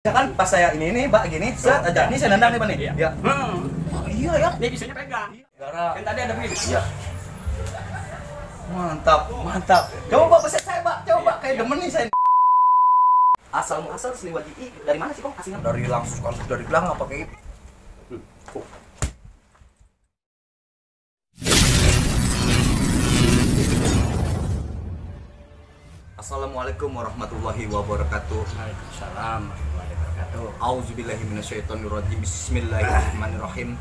Ya kan pas saya ini Mbak gini, set aja. Ini saya nendang nih Pak nih. Iya. Ya. Iya ya. Ini bisanya pegang. Gara. Kan tadi ada begini. Iya. Mantap, mantap. Coba Pak peset saya, Pak. Coba Pak, kayak demen nih saya. Asal muasal Sliwati dari mana sih Kong aslinya? Dari langsung dari belakang apa kayak Assalamualaikum warahmatullahi wabarakatuh. Waalaikumsalam warahmatullahi wabarakatuh. Auzubillahi minasyaitonirrajim. Bismillahirrahmanirrahim.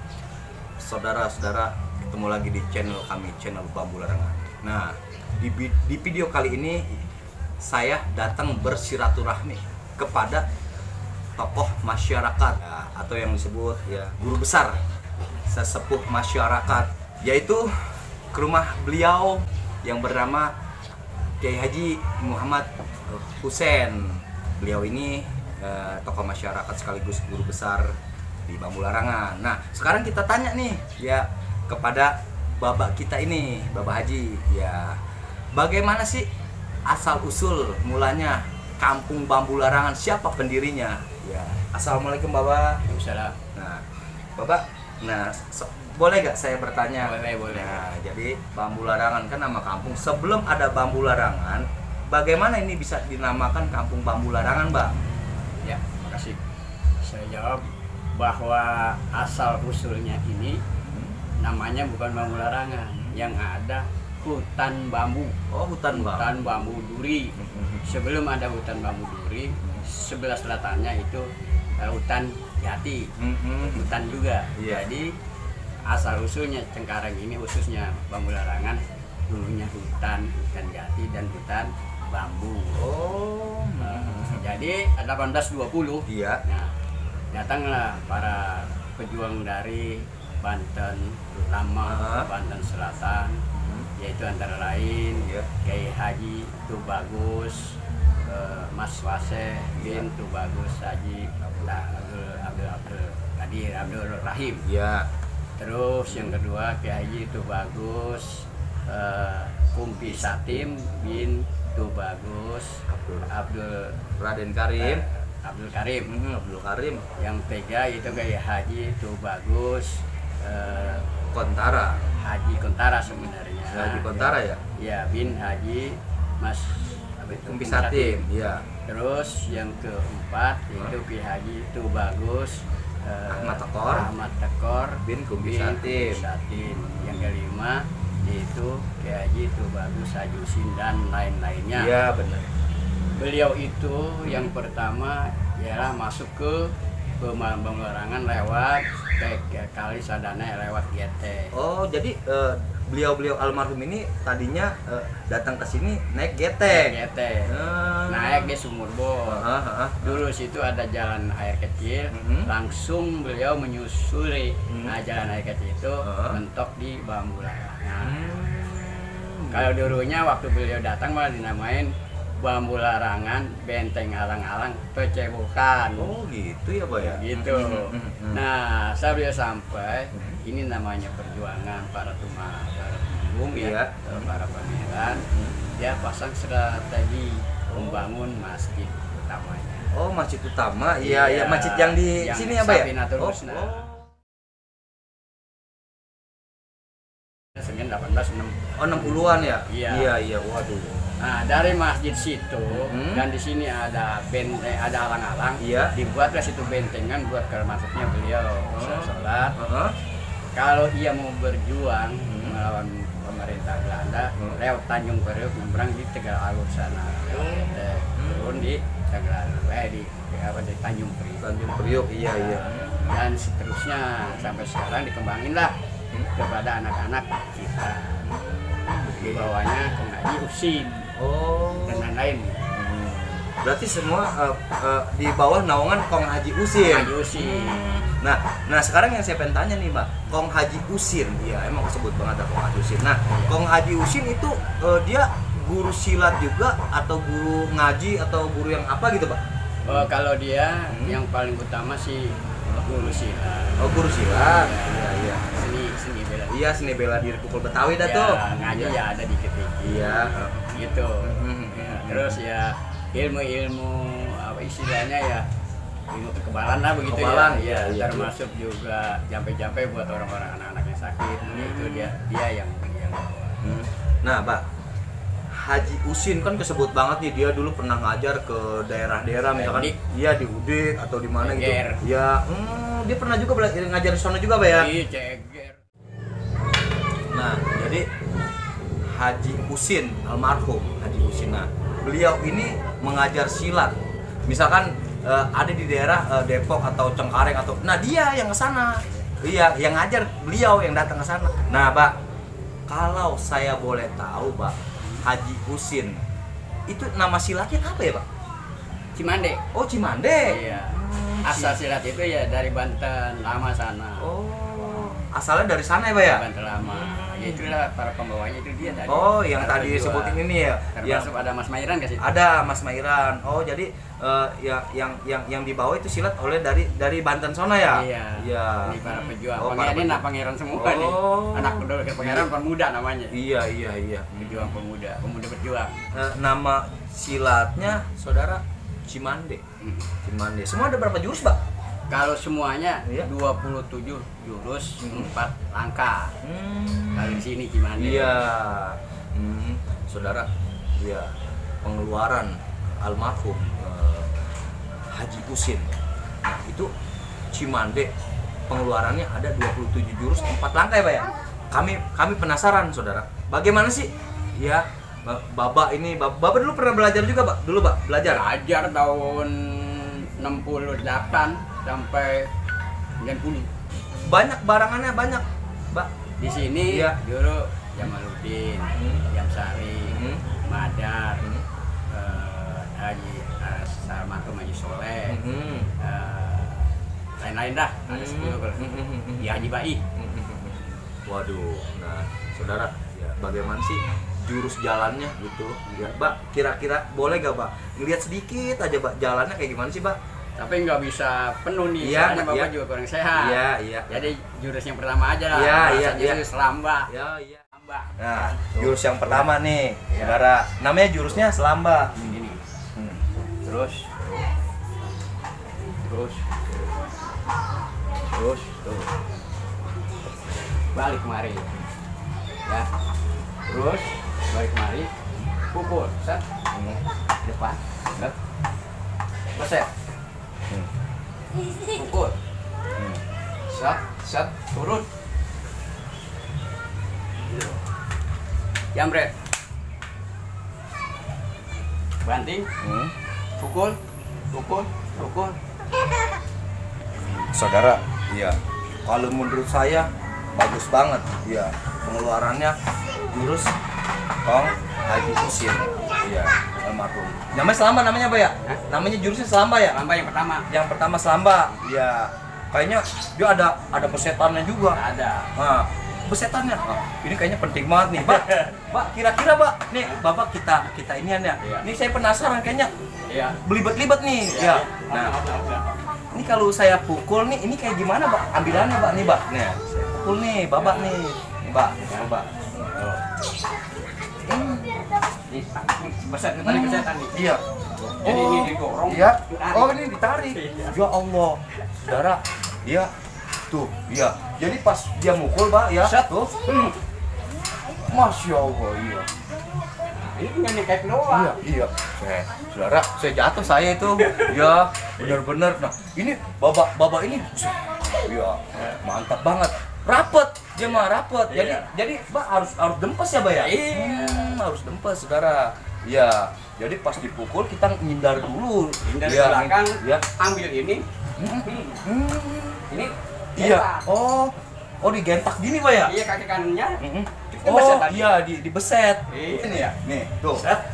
Saudara-saudara, ketemu lagi di channel kami, channel Bambu Larangan. Nah, di video kali ini saya datang bersilaturahmi kepada tokoh masyarakat ya, atau yang disebut ya guru besar sesepuh masyarakat, yaitu ke rumah beliau yang bernama Kiai Haji Muhammad Husein. Beliau ini tokoh masyarakat sekaligus guru besar di Bambu Larangan. Nah, sekarang kita tanya nih ya kepada Bapak kita ini, Bapak Haji, ya bagaimana sih asal usul mulanya Kampung Bambu Larangan, siapa pendirinya? Ya, assalamualaikum Bapak. Waalaikumsalam. Nah, Bapak, boleh gak saya bertanya? Boleh. Nah, jadi Bambu Larangan kan nama kampung. Sebelum ada Bambu Larangan, bagaimana ini bisa dinamakan Kampung Bambu Larangan, Mbak? Ya, makasih. Saya jawab bahwa asal usulnya ini namanya bukan Bambu Larangan, yang ada hutan bambu. Oh, hutan Bambu duri. Sebelum ada hutan bambu duri, sebelah selatannya itu hutan jati, hutan juga. Iya. Jadi asal usulnya Cengkareng ini khususnya Bambu Larangan dulunya hutan jati dan hutan bambu. Oh. Jadi 1820 Iya. nah, datanglah para pejuang dari Banten, terutama Banten Selatan, yaitu antara lain Iya. Kiai Haji Tubagus, Mas Wase bin Tubagus Haji Abdul Rahim. Iya. Terus yang kedua Kiai Haji Tubagus Kumpi Satim bin Tubagus Abdul Raden Karim. Abdul Karim. Abdul Karim. Yang ketiga itu Kiai Haji Tubagus Kontara. Haji Kontara sebenarnya. Haji Kontara ya? Ya, bin Haji Mas Kumpi Satim. Iya. Terus yang keempat itu Kiai Haji Tubagus Ahmad Tekor bin Kumpi Satim. Yang kelima itu Kiai Haji Tubagus Haji Husin dan lain-lainnya. Iya, benar. Beliau itu yang pertama ialah masuk ke Bambu Larangan lewat kali Sadana lewat GT. Oh, jadi beliau-beliau almarhum ini tadinya datang ke sini naik GT. GT. Naik di Sumur Bor. Dulu situ ada jalan air kecil, langsung beliau menyusuri. Nah, jalan air kecil itu mentok di Bambu Larangan. Kalau dulunya waktu beliau datang malah dinamain Bambu Larangan, Benteng Alang-alang, Pecebokan. Oh gitu ya Pak ya? Gitu. Nah, saya beliau sampai, ini namanya perjuangan para tumenggung ya, para pangeran. Dia pasang strategi membangun masjid utamanya. Oh, masjid utama, iya, masjid yang di sini ya Pak ya? Safinatul Husna. Senin 1860. Oh, 60-an ya? Iya. Iya, waduh. Nah, dari masjid situ dan di sini ada benteng, ada alang-alang. Iya. Dibuatlah situ bentengan buat kalau masuknya beliau sholat. Kalau ia mau berjuang melawan pemerintah Belanda, lewat Tanjung Priok nyebrang di Tegal Alur sana. Turun di Tegal di Tanjung Priok. Tanjung Priok, iya. Dan seterusnya sampai sekarang dikembangin lah kepada anak-anak kita. Di bawahnya Kong Haji Husin. Dan lain-lain. Berarti semua di bawah naungan Kong Haji Husin. Nah sekarang yang saya pengen tanya nih Mbak, Kong Haji Husin, ya emang sebut banget Kong Haji Husin. Nah, Kong Haji Husin itu dia guru silat juga atau guru ngaji atau guru yang apa gitu Pak? Kalau dia yang paling utama sih guru silat. Oh, guru silat. Iya. Seni bela. Iya, seni bela diri pukul Betawi dah tuh. Ngaji ya ada dikit-dikit. Iya. Gitu. Terus ya ilmu-ilmu apa istilahnya ya ilmu kekebalan lah begitu Kekebalan, ya. iya. Termasuk juga jampe-jampe buat orang-orang anak-anak yang sakit. Itu dia yang Nah, Pak, Haji Usin kan kesebut banget nih, dia dulu pernah ngajar ke daerah-daerah misalkan iya di Udik atau di mana gitu. Ya, dia pernah juga ngajar di sana juga, Pak ya? Iya, ceger. Nah, jadi Haji Usin almarhum Haji Usin. Nah, beliau ini mengajar silat. Misalkan ada di daerah Depok atau Cengkareng atau dia yang ke sana. Iya, yang ngajar beliau yang datang ke sana. Nah, Pak, kalau saya boleh tahu, Pak, Haji Usin itu nama silatnya apa ya, Pak? Cimande. Oh, Cimande. Iya. Asal silat itu ya dari Banten lama sana. Oh, asalnya dari sana ya, Pak ya? Banten lama. Ya itulah para pembawanya itu dia tadi. Oh, yang tadi sebutin ini ya. Termasuk ada Mas Mairan ke situ. Ada Mas Mairan. Oh, jadi yang dibawa itu silat oleh dari Banten sana ya? Iya. Ini para pejuang. Oh, Pangeran ini pangeran semua nih. Anak pangeran pemuda namanya. Iya. Pejuang pemuda berjuang. Nama silatnya saudara Cimande. Cimande. Semua ada berapa jurus, Pak? Kalau semuanya 27 jurus, 4 langkah. Kalau di sini gimana? Iya. Saudara, ya pengeluaran almarhum Haji Usin. Nah, itu Cimande pengeluarannya ada 27 jurus, 4 langkah ya, Pak ya? Kami penasaran, Saudara. Bagaimana sih? Ya, Bapak dulu pernah belajar juga, Pak? Dulu, Pak, belajar tahun 68 sampai 90. Banyak barangannya, banyak, Mbak. Di sini dulu Jamaluddin, Jamsari, Madar, Haji Sarmatum Haji Soleh, lain-lain dah, ada 10 kalau Haji Bai. Waduh, nah saudara, ya bagaimana sih jurus jalannya gitu? Ya, Mbak, kira-kira boleh gak, Mbak? Ngeliat sedikit aja, Mbak, jalannya kayak gimana sih, Mbak? Tapi nggak bisa penuh nih, soalnya Bapak juga kurang sehat. Iya. Jadi jurus yang pertama aja lah. Jurus selamba. Iya. Nah, jurus yang pertama nih, saudara. Namanya jurusnya selamba. Ini. Terus. Balik kemari. Ya. Terus balik kemari. Pukul. Set. Depan. Set. Beset. Pukul. Set, turun. Jambret. Banting. Pukul. Saudara, iya. Kalau menurut saya bagus banget, iya. Pengeluarannya jurus Kong Haji Usin, iya, almarhum. Namanya selamba namanya, Pak ya? Namanya jurusnya selamba ya? Selamba yang pertama. Yang pertama selamba, iya. Kayaknya dia ada besetannya juga. Ada. Nah, besetannya. Ini kayaknya penting banget nih, Pak. Pak, kira-kira, Pak, nih Bapak kita inian ya. Ini saya penasaran kayaknya. Iya. Belibet-libet nih. Iya. Nah, ini kalau saya pukul nih, ini kayak gimana, Pak? Ambilannya, Pak, nih, Pak. Nih, saya pukul nih, Bapak nih. Nih, Pak. Coba. Beset tadi besetan nih. Iya. Jadi ini didorong. Iya. Oh, ini ditarik. Ya Allah. Saudara, iya. Tuh, iya. Jadi pas dia mukul, Pak, ya. Tuh. Masya Allah, iya. Ini tinggal nyekep doang. Iya. Saudara, saya jatuh saya itu. Ya, benar-benar. Nah, ini babak ini. Ya, mantap banget. Rapet, dia mah rapet. Jadi Pak harus dempes ya, Pak ya? Iya. Harus dempes, Saudara. Iya. Jadi pas dipukul kita ngindar dulu. Dari belakang, ya. ambil ini. Ini. Iya. Oh, digentak gini, Pak ya? Iya, kaki kanannya. Oh, iya, dibeset. Ini ya. Nih, tuh. Set.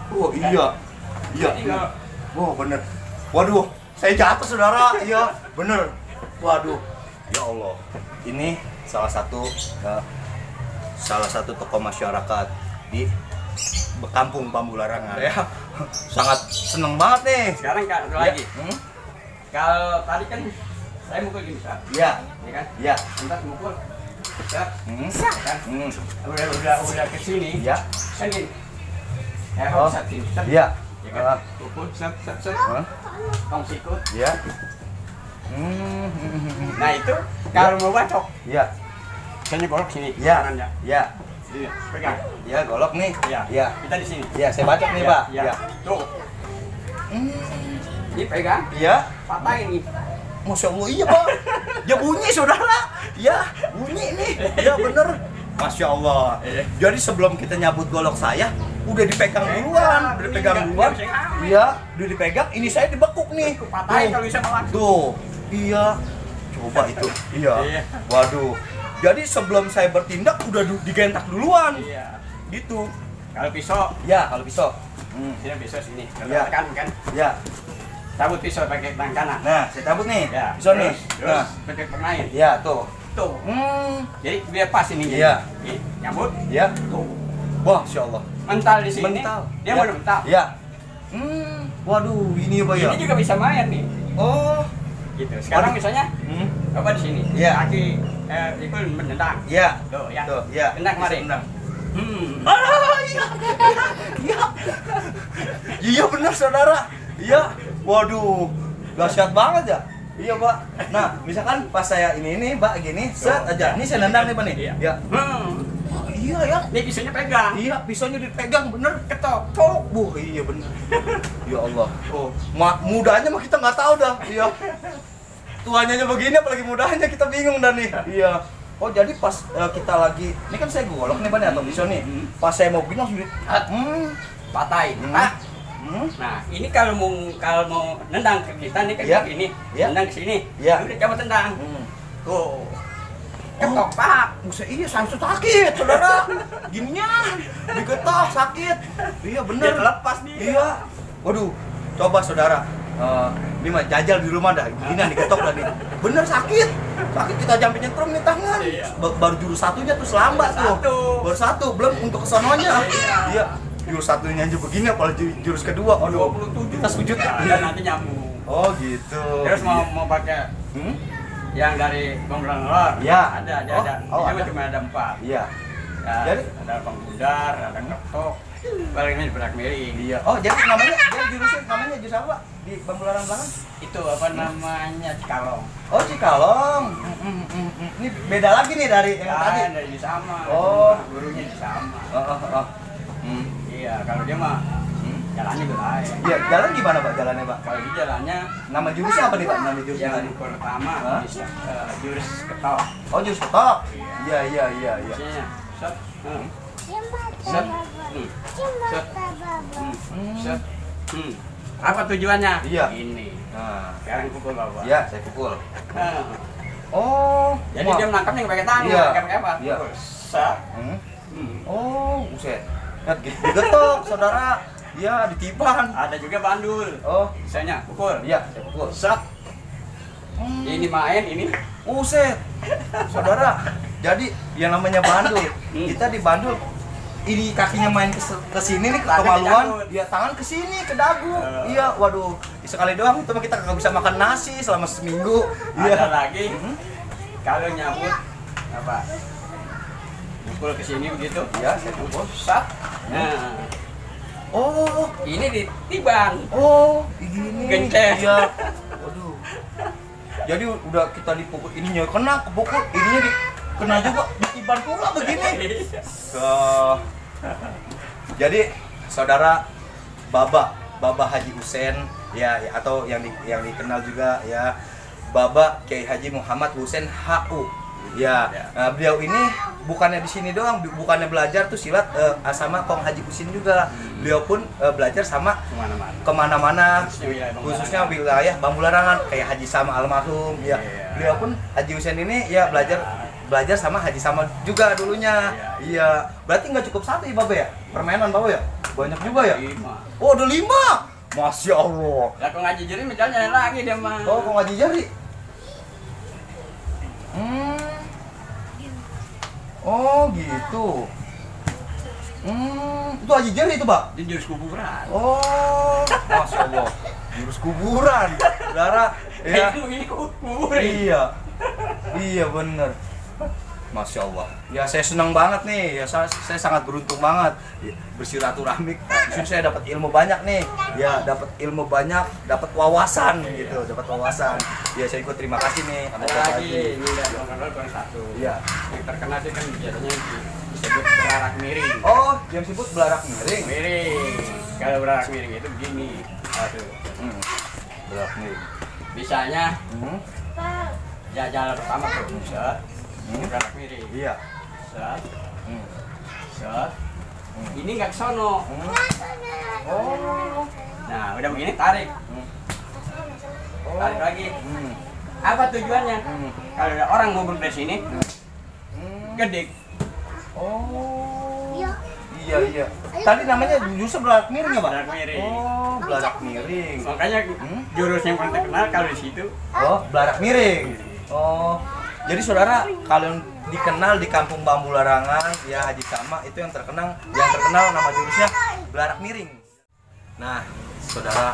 Oh, iya. Iya. Wah, bener. Waduh, saya jatuh, Saudara. Iya, bener. Waduh. Ya Allah. Ini salah satu tokoh masyarakat di kampung Bambu Larangan. Ya. Sangat seneng banget nih. Sekarang satu lagi. Kalau tadi kan saya mukul gini, Pak. Iya. Iya kan? Iya. Entar mukul. Kan? Udah ke sini. Iya. Kan gini. Oh. Iya. ya kan? Pukul, set. Tong sikut. Iya. Nah itu kalau mau bacok, Iya. saya golok sini. Iya. Kanannya. Iya. Iya, pegang. Iya, golok nih. Iya. Iya. Kita di sini. Iya, saya bacok nih, Pak. Iya. Tuh. Ini pegang. Iya. Patahin nih. Masya Allah, iya Pak. Ya bunyi saudara. Ya bunyi nih. Ya bener. Masya Allah. Jadi sebelum kita nyabut golok saya, udah dipegang duluan. Udah dipegang duluan. Iya, udah dipegang. Ini saya dibekuk nih. Patahin kalau bisa malah. Tuh. Iya. Coba itu. Iya. Waduh. Jadi sebelum saya bertindak udah digentak duluan. Iya. Gitu. Kalau pisau, Ya, kalau pisau. sini pisau sini. Kalau Iya. tekan kan, Ya. cabut pisau pakai tangan kanan. Nah, saya cabut nih. Ya. Pisau nih. Terus Nah. pakai pengain. Ya, tuh. Tuh. Jadi biar pas ini. Iya. Nih, nyambut. Ya. Tuh. Wah, Masya Allah. Mental di sini. Mental. Dia Ya. mau mental. Ya. Waduh, ini apa ya? Ini juga bisa main nih. Oh. Gitu. Sekarang Waduh. misalnya coba di sini. Iya. Kaki itu menendang. Ya. Tuh, ya. Tuh, ya. Tendang Bisa kemari. tendang. Iya. Iya. Iya benar saudara. Iya. Waduh. Dahsyat banget ya. Iya, Pak. Nah, misalkan pas saya ini, Pak, gini, set aja. Ini saya nendang nih, Pak nih. Iya. Ya. Iya ya. Ini pisaunya pegang. Iya, pisaunya dipegang bener. Ketok. Iya bener. Ya Allah. Oh, mudanya mah kita nggak tahu dah. Iya. Tuanya aja begini, apalagi mudanya kita bingung dah nih. Iya. Oh jadi pas kita lagi, ini kan saya golok nih Pak atau pisau nih. Pas saya mau gini langsung Patahin. Nah, ini kalau mau nendang ke kita nih Iya. kayak gini, Iya. nendang ke sini. Iya. Udah coba tendang. Tuh. Ketok, Oh. Pak. Buset, iya langsung sakit, saudara. Ginian, digetok sakit. Iya bener. Dia lepas dia. Iya. Waduh, coba saudara. Ini mah jajal di rumah dah. Ginian digetok dah nih. Bener sakit. Sakit kita jampi nyetrum nih tangan. Iya. Baru jurus satunya tuh selambat tuh. Baru satu, belum untuk kesononya. Iya. Jurus satunya aja begini, apalagi jurus kedua. Aduh, 27. kita sujud. Dan nanti nyambung. Oh gitu. Terus mau pakai yang dari Bangbulan Lor. Iya. Ada. Oh, Ini ada. cuma ada 4. Iya. Ya, Jadi? ada penggudar, ada ketok, paling ini berak miring. Iya. Oh, jadi namanya jurusnya namanya jurus apa, Pak? Di Bambularang belakang? Itu apa namanya? Cikalong. Oh, Cikalong. Ini beda lagi nih dari yang tadi. Dari sama. Oh. Gurunya sama. Oh. Iya, kalau dia mah jalannya belain. Iya, jalan gimana, Pak? Jalannya, Pak? Kalau dia jalannya Nama jurusnya apa nih, Pak? Nama jurusnya yang tadi? pertama Hah? jurus ketok. Oh, jurus ketok. Iya. Maksudnya set, set, set. Apa tujuannya? Iya. Ini. Nah, Sekarang pukul Bapak. iya, saya pukul. Nah, Oh, jadi dia menangkapnya nggak pakai tangan, Iya. nggak pakai apa? Iya. Set. Oh, buset. Lihat digetok, saudara. Iya, ditiban. Ada juga bandul. Oh, Misalnya pukul. iya, saya pukul. Set. Ini main, ini. Buset. Saudara, jadi yang namanya bandul, kita di bandul ini kakinya main ke sini nih, Tangan kemaluan, ke dagu. dia tangan ke sini ke dagu. Iya, waduh, sekali doang itu mah kita nggak bisa makan nasi selama seminggu. Ada Iya. lagi. Kalau nyabut apa? Pukul ke sini begitu. Iya, saya pukul. Set. Nah, Oh, ini ditiban. gini. Gencet. Iya. Waduh. Jadi udah kita dipukul, ininya kena, kepukul, ininya kena juga, ditiban pula begini. Jadi saudara Baba Haji Husein ya, atau yang dikenal juga ya Baba Kiai Haji Muhammad Husein HU. Ya, beliau ini bukannya di sini doang, bukannya belajar tuh silat sama Kong Haji Husin juga. Beliau pun belajar sama kemana-mana, khususnya wilayah Bambularangan kayak Haji Sama almarhum. Ya, beliau pun Haji Husin ini ya belajar sama Haji Sama juga dulunya. Iya, berarti nggak cukup satu ya, Baba ya? Permainan Baba ya? Banyak juga ya? 5. Oh, ada 5. Masya Allah. Lah kok ngaji jari misalnya lagi dia mah. Oh, Kong Haji Jari. Oh gitu. Itu Haji Jari itu, Pak? Dia jurus kuburan. Oh, Masya Allah. Jurus kuburan. Saudara, ya. Ini kuburan. Iya. Iya bener. Masya Allah. Ya saya senang banget nih. Ya saya sangat beruntung banget bersilaturahmi. Di sini saya dapat ilmu banyak nih. Ya dapat ilmu banyak, dapat wawasan gitu, dapat wawasan. Ya saya ikut terima kasih nih. Ada lagi, ini ada kurang satu. Iya. Yang terkenal sih kan biasanya disebut belarak miring. Oh, yang disebut belarak miring. Miring. Kalau belarak miring itu begini. Aduh. Belarak miring. Bisanya ya jalan pertama tuh. Set. Belarak miring. Iya. Set. Set. Ini nggak ke sono. Oh. Nah, udah begini tarik. Tarik lagi. Apa tujuannya? Kalau ada orang ngobrol dari sini, gedik. Oh. Iya. Tadi namanya justru belarak miring ya, Pak? Belarak miring. Oh, belarak miring. Makanya jurus yang paling terkenal kalau di situ. Oh, belarak miring. Oh. Jadi saudara, kalau dikenal di Kampung Bambu Larangan, ya Haji Sama itu yang terkenal nama jurusnya belarak miring. Nah, saudara,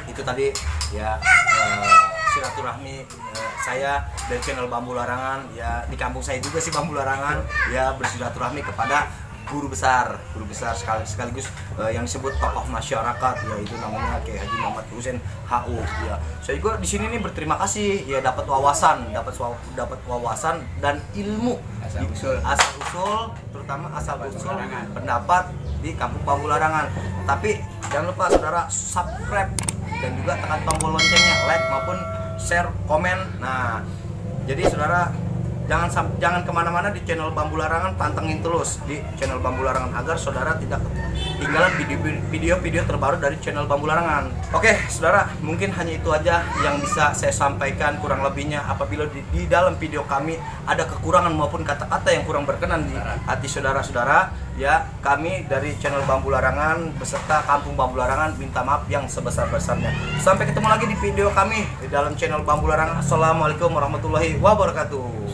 itu tadi ya silaturahmi saya dari channel Bambu Larangan, ya di kampung saya juga sih Bambu Larangan, ya bersilaturahmi kepada guru besar sekaligus yang disebut tokoh masyarakat, yaitu namanya Kiai Haji Muhammad Husein HU. Ya, saya juga di sini nih berterima kasih, ya dapat wawasan dan ilmu asal usul terutama asal usul pendapat di Kampung Bambu Larangan. Tapi jangan lupa saudara subscribe dan juga tekan tombol loncengnya, like maupun share, komen. Nah, jadi saudara jangan kemana-mana di channel Bambu Larangan, pantengin terus di channel Bambu Larangan agar saudara tidak ketinggalan video-video terbaru dari channel Bambu Larangan. Oke, saudara, mungkin hanya itu aja yang bisa saya sampaikan. Kurang lebihnya apabila di dalam video kami ada kekurangan maupun kata-kata yang kurang berkenan di hati saudara-saudara, ya kami dari channel Bambu Larangan beserta Kampung Bambu Larangan minta maaf yang sebesar-besarnya. Sampai ketemu lagi di video kami di dalam channel Bambu Larangan. Assalamualaikum warahmatullahi wabarakatuh.